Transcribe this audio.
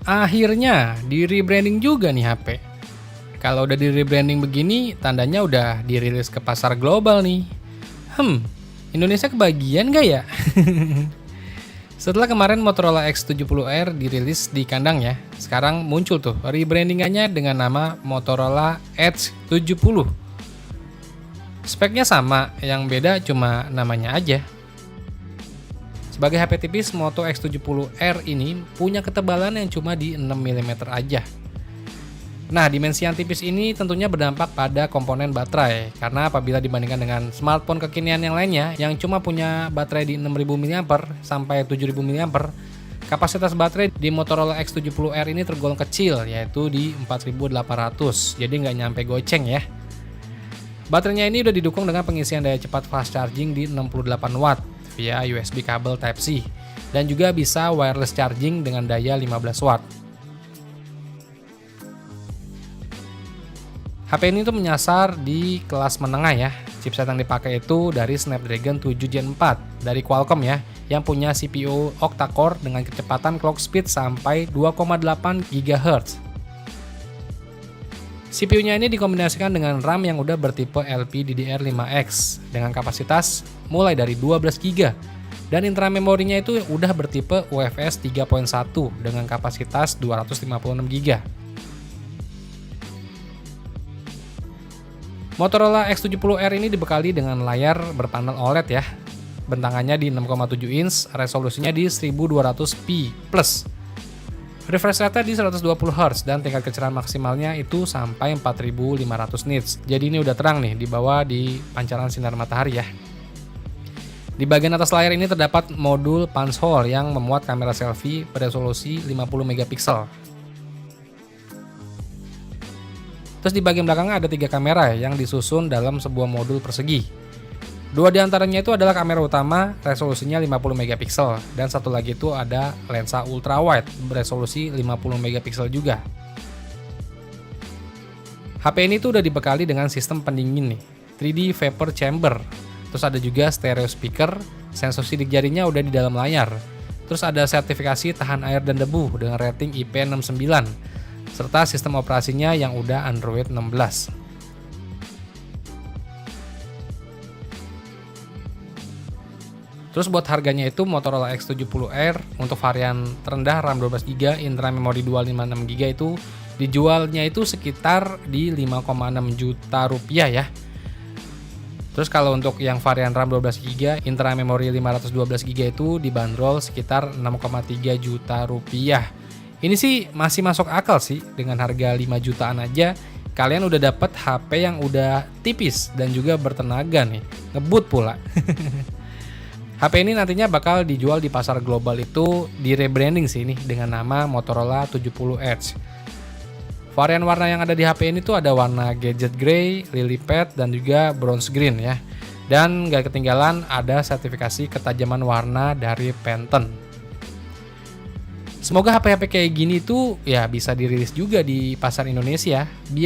Akhirnya di rebranding juga nih HP. Kalau udah di rebranding begini, tandanya udah dirilis ke pasar global nih. Indonesia kebagian gak ya? Setelah kemarin Motorola X70R dirilis di kandang ya, sekarang muncul tuh rebrandingannya dengan nama Motorola Edge 70. Speknya sama, yang beda cuma namanya aja. Sebagai HP tipis, Moto X70R ini punya ketebalan yang cuma di 6 mm aja. Nah, dimensi yang tipis ini tentunya berdampak pada komponen baterai, karena apabila dibandingkan dengan smartphone kekinian yang lainnya yang cuma punya baterai di 6000 mAh sampai 7000 mAh, kapasitas baterai di Motorola X70R ini tergolong kecil, yaitu di 4800, jadi nggak nyampe goceng ya. Baterainya ini udah didukung dengan pengisian daya cepat fast charging di 68 watt via USB kabel Type-C, dan juga bisa wireless charging dengan daya 15 watt. HP ini tuh menyasar di kelas menengah ya. Chipset yang dipakai itu dari Snapdragon 7 Gen 4 dari Qualcomm ya, yang punya CPU octa-core dengan kecepatan clock speed sampai 2,8 GHz. CPU-nya ini dikombinasikan dengan RAM yang udah bertipe LPDDR5X dengan kapasitas mulai dari 12 GB, dan intramemorinya itu udah bertipe UFS 3.1 dengan kapasitas 256 GB. Motorola X70R ini dibekali dengan layar berpanel OLED ya. Bentangannya di 6,7 inch, resolusinya di 1200p+. Refresh rate di 120 Hz dan tingkat kecerahan maksimalnya itu sampai 4500 nits. Jadi ini udah terang nih di bawah di pancaran sinar matahari ya. Di bagian atas layar ini terdapat modul punch hole yang memuat kamera selfie beresolusi 50 megapiksel. Terus di bagian belakangnya ada 3 kamera yang disusun dalam sebuah modul persegi. 2 diantaranya itu adalah kamera utama, resolusinya 50 megapiksel, dan satu lagi itu ada lensa ultrawide beresolusi 50 megapiksel juga. HP ini tuh udah dibekali dengan sistem pendingin nih, 3D vapor chamber. Terus ada juga stereo speaker, sensor sidik jarinya udah di dalam layar. Terus ada sertifikasi tahan air dan debu dengan rating IP69. Serta sistem operasinya yang udah Android 16. Terus buat harganya itu Motorola X70R untuk varian terendah RAM 12GB, intramemori 256GB itu dijualnya itu sekitar di 5,6 juta rupiah ya. Terus kalau untuk yang varian RAM 12GB, intramemori 512GB itu dibanderol sekitar 6,3 juta rupiah. Ini sih masih masuk akal sih, dengan harga 5 jutaan aja kalian udah dapet HP yang udah tipis dan juga bertenaga nih, ngebut pula. HP ini nantinya bakal dijual di pasar global itu di rebranding sih ini dengan nama Motorola 70 Edge. Varian warna yang ada di HP ini tuh ada warna gadget grey, lily pad, dan juga bronze green ya. Dan gak ketinggalan ada sertifikasi ketajaman warna dari Pantone. Semoga HP-HP kayak gini tuh ya bisa dirilis juga di pasar Indonesia biar